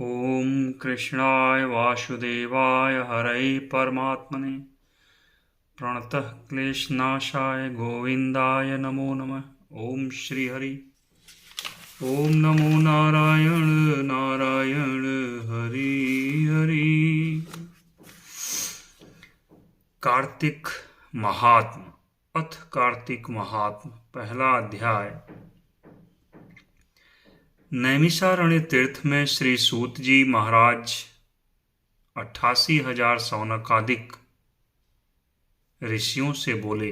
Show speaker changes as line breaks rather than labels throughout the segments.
ॐ कृष्णाय वासुदेवाय हरये परमात्मने प्रणतः क्लेशनाशाय गोविन्दाय नमो नमः। ॐ श्रीहरि। ॐ नमो नारायण नारायण हरि हरि। कार्तिक महात्म अथ कार्तिक महात्म पहला अध्याय। नैमिषारण्य तीर्थ में श्री सूत जी महाराज 88,000 सौनकादिक ऋषियों से बोले,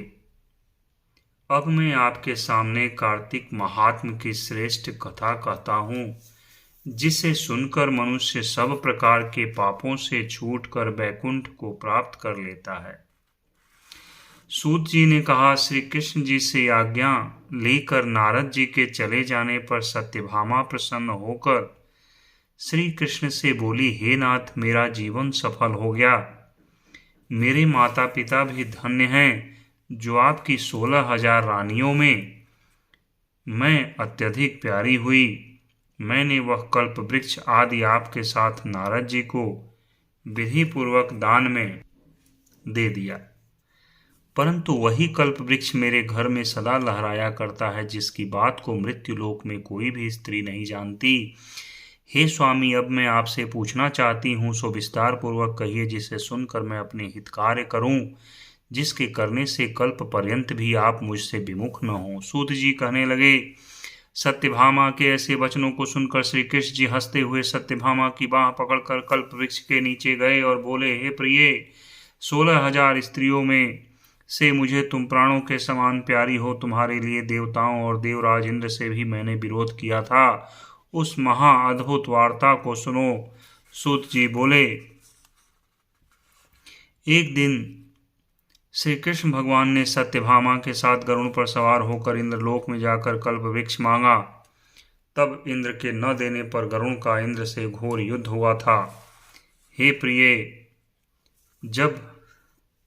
अब मैं आपके सामने कार्तिक महात्म की श्रेष्ठ कथा कहता हूँ, जिसे सुनकर मनुष्य सब प्रकार के पापों से छूटकर बैकुंठ को प्राप्त कर लेता है। सूत जी ने कहा, श्री कृष्ण जी से आज्ञा लेकर नारद जी के चले जाने पर सत्यभामा प्रसन्न होकर श्री कृष्ण से बोली, हे नाथ, मेरा जीवन सफल हो गया। मेरे माता पिता भी धन्य हैं, जो आपकी 16,000 रानियों में मैं अत्यधिक प्यारी हुई। मैंने वह कल्प वृक्ष आदि आपके साथ नारद जी को विधि पूर्वक दान में दे दिया, परंतु वही कल्प वृक्ष मेरे घर में सदा लहराया करता है, जिसकी बात को मृत्युलोक में कोई भी स्त्री नहीं जानती। हे स्वामी, अब मैं आपसे पूछना चाहती हूँ, सो विस्तार पूर्वक कहिए, जिसे सुनकर मैं अपने हित कार्य करूँ, जिसके करने से कल्प पर्यंत भी आप मुझसे विमुख न हो। सूत जी कहने लगे, सत्यभामा के ऐसे वचनों को सुनकर श्री कृष्ण जी हंसते हुए सत्यभामा की बाह पकड़कर कल्प वृक्ष के नीचे गए और बोले, हे प्रिये, 16,000 स्त्रियों में से मुझे तुम प्राणों के समान प्यारी हो। तुम्हारे लिए देवताओं और देवराज इंद्र से भी मैंने विरोध किया था। उस महा अद्भुत वार्ता को सुनो। सूत जी बोले, एक दिन श्री कृष्ण भगवान ने सत्यभामा के साथ गरुड़ पर सवार होकर इंद्रलोक में जाकर कल्प वृक्ष मांगा। तब इंद्र के न देने पर गरुड़ का इंद्र से घोर युद्ध हुआ था। हे प्रिय, जब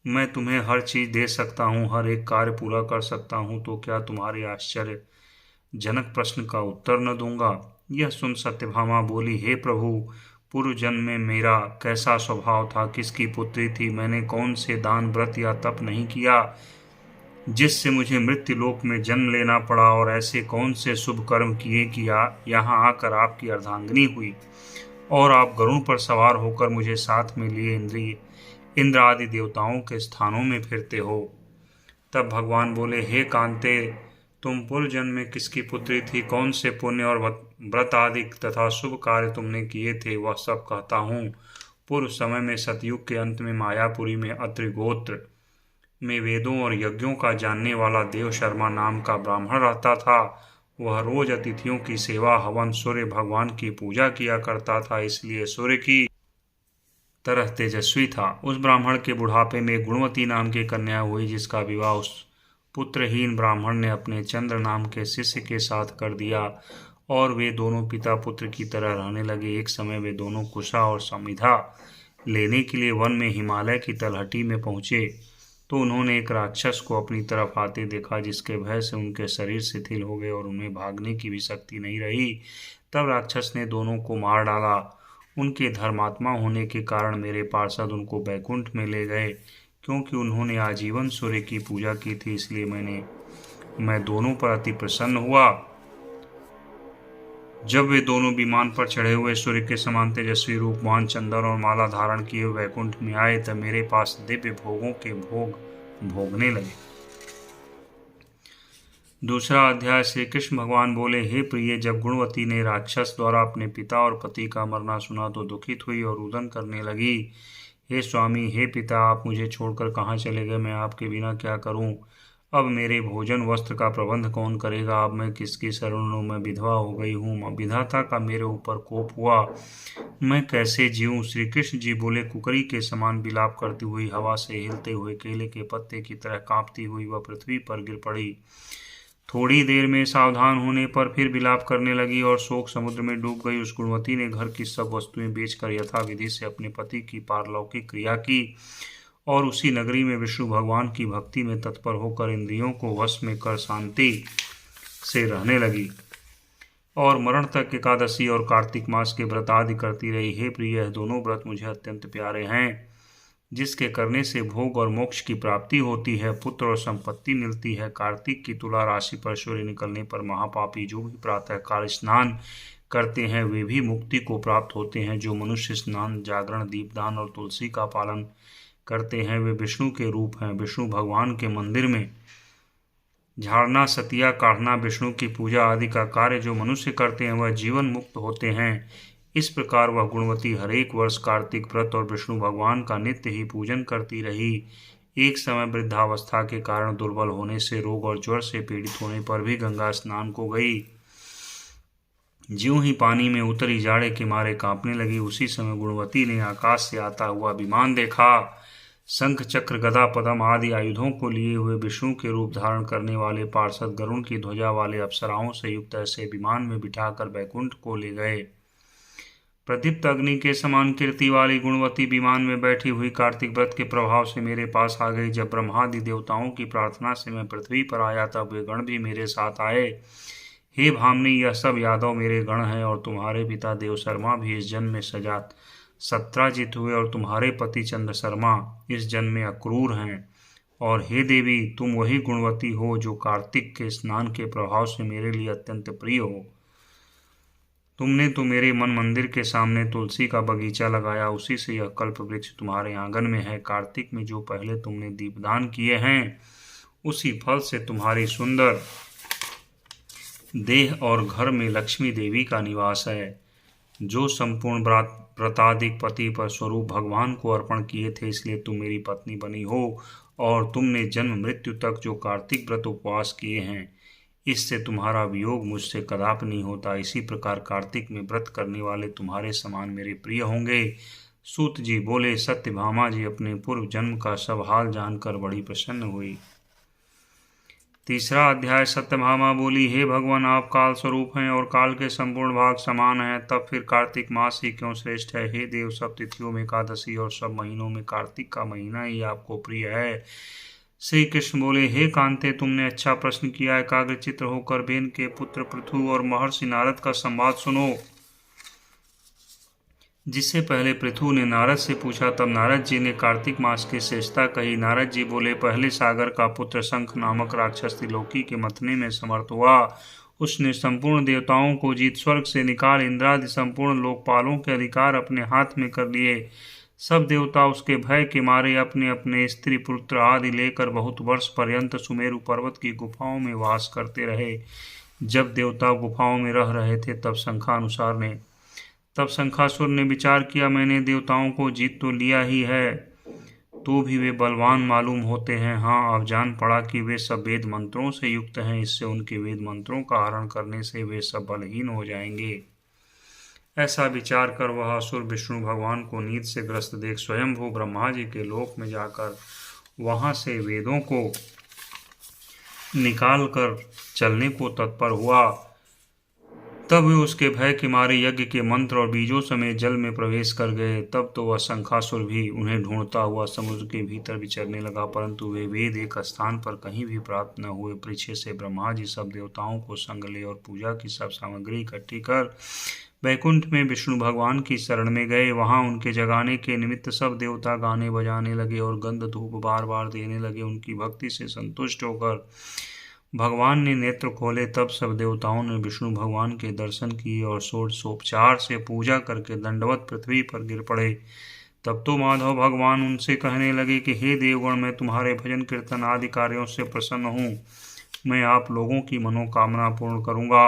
मैं तुम्हें हर चीज दे सकता हूँ, हर एक कार्य पूरा कर सकता हूँ, तो क्या तुम्हारे आश्चर्यजनक प्रश्न का उत्तर न दूंगा? यह सुन सत्यभामा बोली, हे प्रभु, पूर्व जन्म में मेरा कैसा स्वभाव था, किसकी पुत्री थी, मैंने कौन से दान व्रत या तप नहीं किया जिससे मुझे मृत्युलोक में जन्म लेना पड़ा, और ऐसे कौन से शुभ कर्म किए कि यहाँ आकर आपकी अर्धांगिनी हुई और आप गरुड़ पर सवार होकर मुझे साथ में लिए इंद्र आदि देवताओं के स्थानों में फिरते हो। तब भगवान बोले, हे कांते, तुम पूर्व जन्म में किसकी पुत्री थी, कौन से पुण्य और व्रत आदि तथा शुभ कार्य तुमने किए थे, वह सब कहता हूँ। पूर्व समय में सतयुग के अंत में मायापुरी में अत्रि गोत्र में वेदों और यज्ञों का जानने वाला देव शर्मा नाम का ब्राह्मण रहता था। वह रोज अतिथियों की सेवा, हवन, सूर्य भगवान की पूजा किया करता था, इसलिए सूर्य की तरह तेजस्वी था। उस ब्राह्मण के बुढ़ापे में गुणवती नाम की कन्या हुई, जिसका विवाह उस पुत्रहीन ब्राह्मण ने अपने चंद्र नाम के शिष्य के साथ कर दिया, और वे दोनों पिता पुत्र की तरह रहने लगे। एक समय वे दोनों कुशा और समिधा लेने के लिए वन में हिमालय की तलहटी में पहुंचे, तो उन्होंने एक राक्षस को अपनी तरफ आते देखा, जिसके भय से उनके शरीर शिथिल हो गए और उन्हें भागने की भी शक्ति नहीं रही। तब राक्षस ने दोनों को मार डाला। उनके धर्मात्मा होने के कारण मेरे पार्षद उनको बैकुंठ में ले गए। क्योंकि उन्होंने आजीवन सूर्य की पूजा की थी, इसलिए मैं दोनों पर अति प्रसन्न हुआ। जब वे दोनों विमान पर चढ़े हुए सूर्य के समान तेजस्वी रूपवान, चंदन और माला धारण किए वैकुंठ में आए, तब मेरे पास दिव्य भोगों के भोग भोगने लगे। दूसरा अध्याय। श्री कृष्ण भगवान बोले, हे प्रिय, जब गुणवती ने राक्षस द्वारा अपने पिता और पति का मरना सुना तो दुखित हुई और रुदन करने लगी। हे स्वामी, हे पिता, आप मुझे छोड़कर कहाँ चले गए? मैं आपके बिना क्या करूं? अब मेरे भोजन वस्त्र का प्रबंध कौन करेगा? अब मैं किसकी शरणों में विधवा हो गई हूँ। विधाता का मेरे ऊपर कोप हुआ, मैं कैसे जीऊँ? श्री कृष्ण जी बोले, कुकरी के समान विलाप करती हुई, हवा से हिलते हुए केले के पत्ते की तरह कांपती हुई वह पृथ्वी पर गिर पड़ी। थोड़ी देर में सावधान होने पर फिर विलाप करने लगी और शोक समुद्र में डूब गई। उस गुणवती ने घर की सब वस्तुएं बेचकर यथाविधि से अपने पति की पारलौकिक क्रिया की और उसी नगरी में विष्णु भगवान की भक्ति में तत्पर होकर इंद्रियों को वश में कर शांति से रहने लगी। और मरण तक एकादशी और कार्तिक मास के व्रत आदि करती रही। हे प्रिय, यह दोनों व्रत मुझे अत्यंत प्यारे हैं, जिसके करने से भोग और मोक्ष की प्राप्ति होती है, पुत्र और संपत्ति मिलती है। कार्तिक की तुला राशि पर सूर्य निकलने पर महापापी जो भी प्रातः काल स्नान करते हैं वे भी मुक्ति को प्राप्त होते हैं। जो मनुष्य स्नान, जागरण, दीपदान और तुलसी का पालन करते हैं वे विष्णु के रूप हैं। विष्णु भगवान के मंदिर में झाड़ना, सतिया काढ़ना, विष्णु की पूजा आदि का कार्य जो मनुष्य करते हैं वह जीवन मुक्त होते हैं। इस प्रकार वह गुणवती हरेक वर्ष कार्तिक व्रत और विष्णु भगवान का नित्य ही पूजन करती रही। एक समय वृद्धावस्था के कारण दुर्बल होने से, रोग और ज्वर से पीड़ित होने पर भी गंगा स्नान को गई। ज्यों ही पानी में उतरी, जाड़े के मारे कांपने लगी। उसी समय गुणवती ने आकाश से आता हुआ विमान देखा। शंख, चक्र, गदा, पद्म आदि आयुधों को लिए हुए विष्णु के रूप धारण करने वाले पार्षद गरुण की ध्वजा वाले अप्सराओं से युक्त ऐसे विमान में बिठाकर बैकुंठ को ले गए। प्रदीप्त अग्नि के समान कीर्ति वाली गुणवती विमान में बैठी हुई कार्तिक व्रत के प्रभाव से मेरे पास आ गई। जब ब्रह्मादि देवताओं की प्रार्थना से मैं पृथ्वी पर आया तब वे गण भी मेरे साथ आए। हे भामिनी, यह सब यादव मेरे गण हैं और तुम्हारे पिता देव शर्मा भी इस जन्म में सत्राजित हुए और तुम्हारे पति चंद्र शर्मा इस जन्म में अक्रूर हैं। और हे देवी, तुम वही गुणवती हो जो कार्तिक के स्नान के प्रभाव से मेरे लिए अत्यंत प्रिय हो। तुमने तो मेरे मन मंदिर के सामने तुलसी का बगीचा लगाया, उसी से यह कल्प वृक्ष तुम्हारे आंगन में है। कार्तिक में जो पहले तुमने दीपदान किए हैं उसी फल से तुम्हारी सुंदर देह और घर में लक्ष्मी देवी का निवास है। जो संपूर्ण व्रताधिक पति पर स्वरूप भगवान को अर्पण किए थे, इसलिए तुम मेरी पत्नी बनी हो। और तुमने जन्म मृत्यु तक जो कार्तिक व्रत उपवास किए हैं, इससे तुम्हारा वियोग मुझसे कदापि नहीं होता। इसी प्रकार कार्तिक में व्रत करने वाले तुम्हारे समान मेरे प्रिय होंगे। सूत जी बोले, सत्यभामा जी अपने पूर्व जन्म का सब हाल जानकर बड़ी प्रसन्न हुई। तीसरा अध्याय। सत्यभामा बोली, हे भगवान, आप काल स्वरूप हैं और काल के संपूर्ण भाग समान हैं, तब फिर कार्तिक मास ही क्यों श्रेष्ठ है? हे देव, सब तिथियों में एकादशी और सब महीनों में कार्तिक का महीना ही आपको प्रिय है। श्री कृष्ण बोले, हे कांते, तुमने अच्छा प्रश्न किया। एकाग्रचित्त होकर बेन के पुत्र पृथु और महर्षि नारद का संवाद सुनो। जिससे पहले पृथु ने नारद से पूछा, तब नारद जी ने कार्तिक मास की श्रेष्ठता कही। नारद जी बोले, पहले सागर का पुत्र शंख नामक राक्षस त्रिलोकी के मथने में समर्थ हुआ। उसने संपूर्ण देवताओं को जीत स्वर्ग से निकाल इंद्रादि संपूर्ण लोकपालों के अधिकार अपने हाथ में कर लिए। सब देवता उसके भय के मारे अपने अपने स्त्री पुत्र आदि लेकर बहुत वर्ष पर्यंत सुमेरु पर्वत की गुफाओं में वास करते रहे। जब देवता गुफाओं में रह रहे थे तब शंखासुर ने विचार किया, मैंने देवताओं को जीत तो लिया ही है, तो भी वे बलवान मालूम होते हैं। हाँ, अब जान पड़ा कि वे सब वेद मंत्रों से युक्त हैं, इससे उनके वेद मंत्रों का हरण करने से वे सब बलहीन हो जाएंगे। ऐसा विचार कर वह असुर विष्णु भगवान को नींद से ग्रस्त देख स्वयंभू ब्रह्मा जी के लोक में जाकर वहां से वेदों को निकाल कर चलने को तत्पर हुआ। तब वे उसके भय के मारे यज्ञ के मंत्र और बीजों समेत जल में प्रवेश कर गए। तब तो वह शंखासुर भी उन्हें ढूंढता हुआ समुद्र के भीतर विचरने लगा, परंतु वे वेद एक स्थान पर कहीं भी प्राप्त न हुए। पीछे से ब्रह्मा जी सब देवताओं को संग ले और पूजा की सब सामग्री इकट्ठी कर वैकुंठ में विष्णु भगवान की शरण में गए। वहां उनके जगाने के निमित्त सब देवता गाने बजाने लगे और गंध धूप बार बार देने लगे। उनकी भक्ति से संतुष्ट होकर भगवान ने नेत्र खोले। तब सब देवताओं ने विष्णु भगवान के दर्शन किए और षोडशोपचार से पूजा करके दंडवत पृथ्वी पर गिर पड़े। तब तो माधव भगवान उनसे कहने लगे कि हे देवगण, मैं तुम्हारे भजन कीर्तन आदि कार्यों से प्रसन्न हूँ। मैं आप लोगों की मनोकामना पूर्ण करूँगा।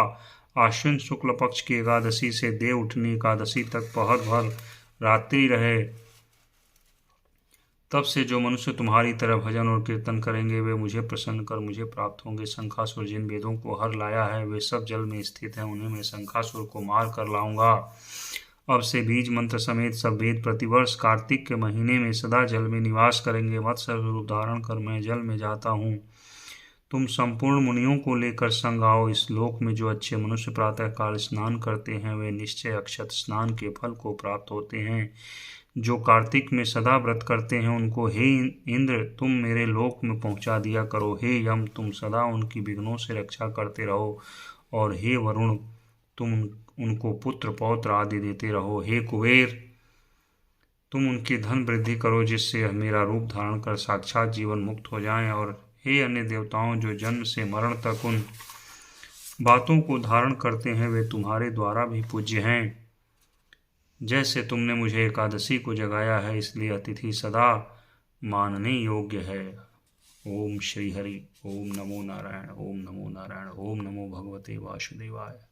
आश्विन शुक्ल पक्ष की एकादशी से देव उठनी एकादशी तक पहर भर रात्रि रहे। तब से जो मनुष्य तुम्हारी तरह भजन और कीर्तन करेंगे वे मुझे प्रसन्न कर मुझे प्राप्त होंगे। शंखासुर जिन वेदों को हर लाया है वे सब जल में स्थित हैं, उन्हें मैं शंखासुर को मार कर लाऊंगा। अब से बीज मंत्र समेत सब वेद प्रतिवर्ष कार्तिक के महीने में सदा जल में निवास करेंगे। मत्स्य रूप धारण कर मैं जल में जाता हूँ। तुम संपूर्ण मुनियों को लेकर संग आओ। इस लोक में जो अच्छे मनुष्य प्रातः काल स्नान करते हैं वे निश्चय अक्षत स्नान के फल को प्राप्त होते हैं। जो कार्तिक में सदा व्रत करते हैं उनको हे इंद्र तुम मेरे लोक में पहुंचा दिया करो। हे यम तुम सदा उनकी विघ्नों से रक्षा करते रहो। और हे वरुण तुम उनको पुत्र पौत्र आदि देते रहो। हे कुबेर, तुम उनकी धन वृद्धि करो, जिससे यह मेरा रूप धारण कर साक्षात जीवन मुक्त हो जाएं। और हे अन्य देवताओं, जो जन्म से मरण तक उन बातों को धारण करते हैं, वे तुम्हारे द्वारा भी पूज्य हैं। जैसे तुमने मुझे एकादशी को जगाया है, इसलिए अतिथि सदा मानने योग्य है। ओम श्री हरि। ओम नमो नारायण। ओम नमो नारायण। ओम नमो भगवते वासुदेवाय।